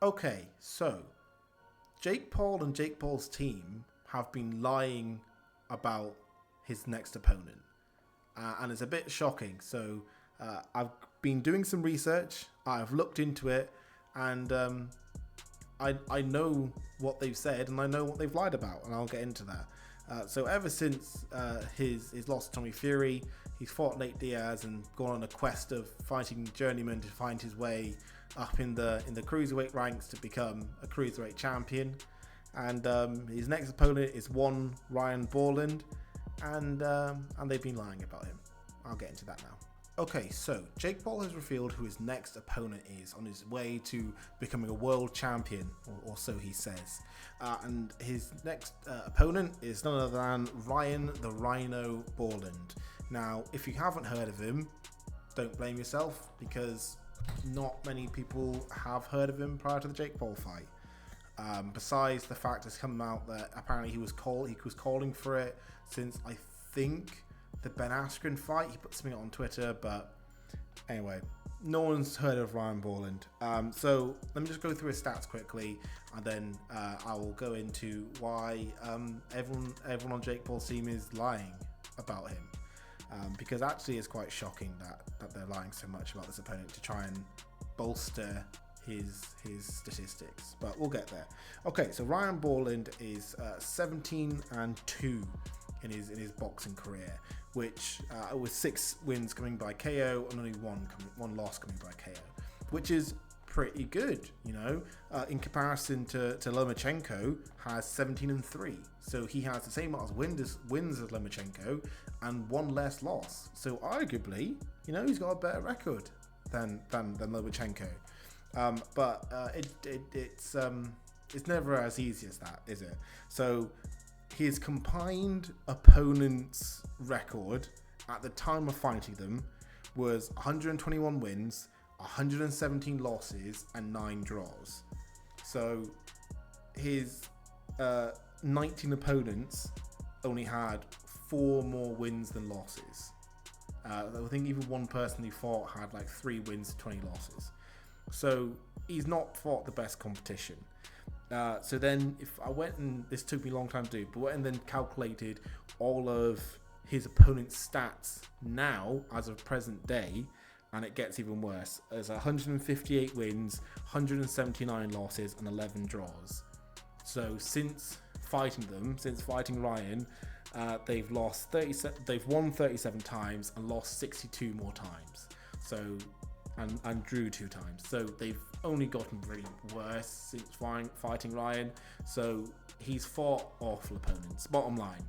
Okay, so Jake Paul and Jake Paul's team have been lying about his next opponent. And it's a bit shocking. So I've been doing some research, I've looked into it, and I know what they've said and I know what they've lied about, and I'll get into that. So ever since his loss to Tommy Fury, he's fought Nate Diaz and gone on a quest of fighting journeyman to find his way up in the cruiserweight ranks to become a cruiserweight champion. And his next opponent is one Ryan Bourland, and they've been lying about him. I'll get into that now. Okay, so Jake Paul has revealed who his next opponent is on his way to becoming a world champion, or so he says. And his next opponent is none other than Ryan the Rhino Bourland. Now, if you haven't heard of him, don't blame yourself, because not many people have heard of him prior to the Jake Paul fight. Besides the fact it's come out that apparently he was calling for it since, I think, the Ben Askren fight. He put something on Twitter, but anyway, no one's heard of Ryan Bourland. So let me just go through his stats quickly, and then I will go into why everyone on Jake Paul's team is lying about him. Because actually it's quite shocking that they're lying so much about this opponent to try and bolster his statistics, but we'll get there. Okay, so Ryan Bourland is 17-2 in his boxing career, which with 6 wins coming by KO and only one loss coming by KO, which is pretty good, in comparison to Lomachenko has 17-3, so he has the same amount of wins as Lomachenko and one less loss. So arguably, he's got a better record than Lomachenko. But it's never as easy as that, is it? So his combined opponents' record at the time of fighting them was 121 wins, 117 losses, and 9 draws. So his 19 opponents only had 4 more wins than losses. I think even one person he fought had like 3 wins, 20 losses. So he's not fought the best competition. So then if I went, and this took me a long time to do, but went and then calculated all of his opponent's stats now as of present day, and it gets even worse. There's 158 wins, 179 losses, and 11 draws. So since fighting Ryan, they've won 37 times and lost 62 more times. So and drew 2 times. So they've only gotten really worse since fighting Ryan. So he's fought awful opponents. Bottom line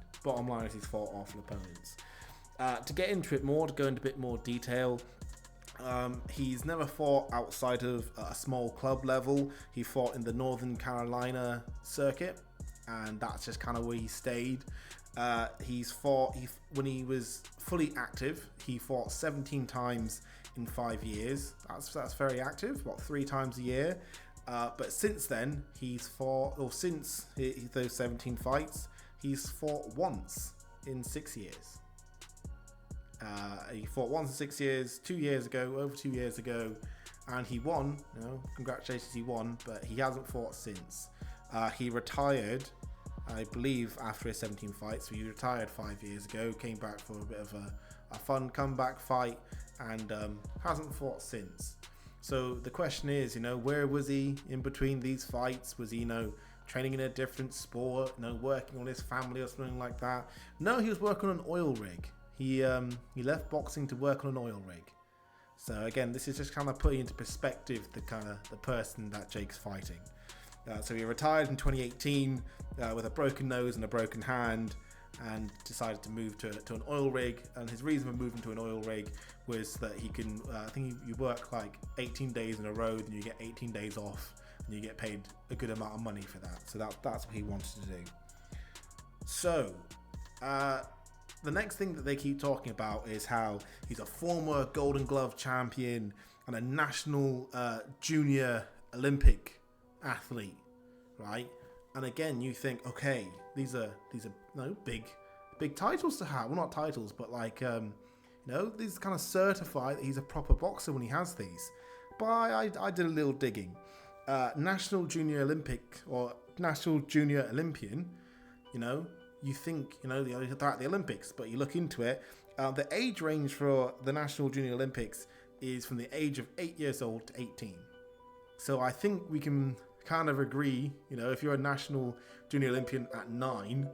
is he's fought awful opponents. To get into it more, to go into a bit more detail, he's never fought outside of a small club level. He fought in the Northern Carolina circuit, and that's just kind of where he stayed. When he was fully active, he fought 17 times in 5 years. That's very active, about 3 times a year. But since then, since those 17 fights, he's fought once in 6 years. He fought once in 6 years, over 2 years ago, and he won. Congratulations, he won, but he hasn't fought since. He retired, I believe, after his 17 fights. So he retired 5 years ago, came back for a bit of a fun comeback fight, and hasn't fought since. So the question is, where was he in between these fights? Was he, training in a different sport, working on his family or something like that? No, he was working on an oil rig. He left boxing to work on an oil rig. So again, this is just kind of putting into perspective the person that Jake's fighting. So he retired in 2018 with a broken nose and a broken hand, and decided to move to an oil rig. And his reason for moving to an oil rig was that he can, I think you work like 18 days in a row, and you get 18 days off, and you get paid a good amount of money for that. So that's what he wanted to do. So the next thing that they keep talking about is how he's a former Golden Glove champion and a national junior Olympic athlete, right? And again, you think, okay, these are big titles to have. Well, not titles, but these kind of certify that he's a proper boxer when he has these. But I did a little digging, National Junior Olympic or National Junior Olympian, you know, you think, you know, they're at the Olympics, but you look into it, the age range for the National Junior Olympics is from the age of 8 years old to 18. So I think we can kind of agree, you know, if you're a National Junior Olympian at 9,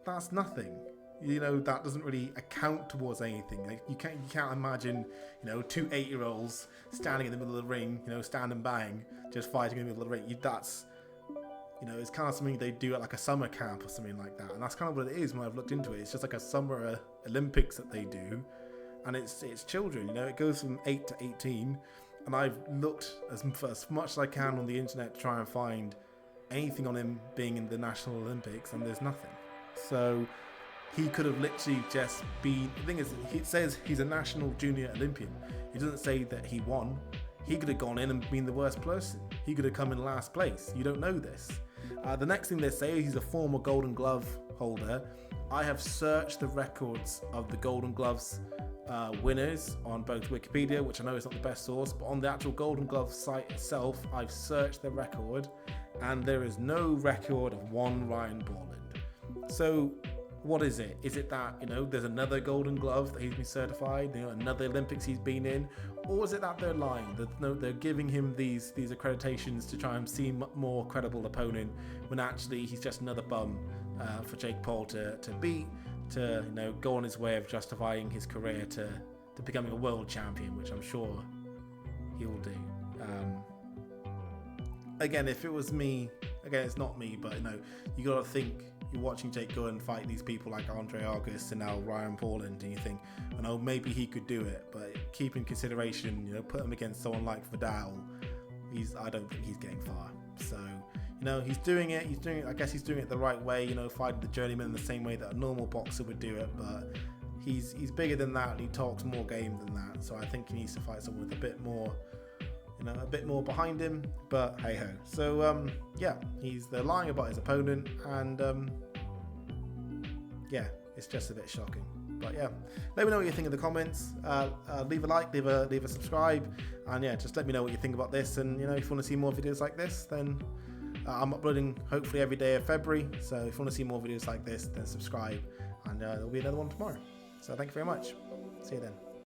that's nothing. You know, that doesn't really account towards anything. Like, you can't imagine, you know, 2 8-year-olds standing in the middle of the ring, you know, stand and bang, just fighting in the middle of the ring. That's, you know, it's kind of something they do at like a summer camp or something like that. And that's kind of what it is when I've looked into it. It's just like a summer Olympics that they do. And it's children, you know, it goes from 8 to 18. And I've looked as much as I can on the internet to try and find anything on him being in the National Olympics, and there's nothing. So he could have literally just been, the thing is, it says he's a National Junior Olympian. It doesn't say that he won. He could have gone in and been the worst person. He could have come in last place. You don't know this. The next thing they say is he's a former Golden Glove holder. I have searched the records of the Golden Gloves winners on both Wikipedia, which I know is not the best source, but on the actual Golden Glove site itself, I've searched the record, and there is no record of one Ryan Bourland. So what is it? Is it that, you know, there's another Golden Glove that he's been certified, you know, another Olympics he's been in, or is it that they're lying? That they're giving him these accreditations to try and seem more credible opponent when actually he's just another bum for Jake Paul to beat, to, you know, go on his way of justifying his career to becoming a world champion, which I'm sure he will do. Again, if it was me, again, it's not me, but, you know, you got to think, you're watching Jake go and fight these people like Andre August and now Ryan Bourland, and you think, you know, maybe he could do it, but keep in consideration, you know, put him against someone like Vidal, I don't think he's getting far. So, you know, he's doing it, I guess he's doing it the right way, you know, fighting the journeyman in the same way that a normal boxer would do it, but he's bigger than that, and he talks more game than that, so I think he needs to fight someone with a bit more, you know, a bit more behind him, but hey ho. So yeah, they're lying about his opponent, and yeah, it's just a bit shocking. But yeah, let me know what you think in the comments. Leave a like, leave a subscribe, and yeah, just let me know what you think about this. And, you know, if you want to see more videos like this, then I'm uploading hopefully every day of February. So if you want to see more videos like this, then subscribe, and there'll be another one tomorrow. So thank you very much. See you then.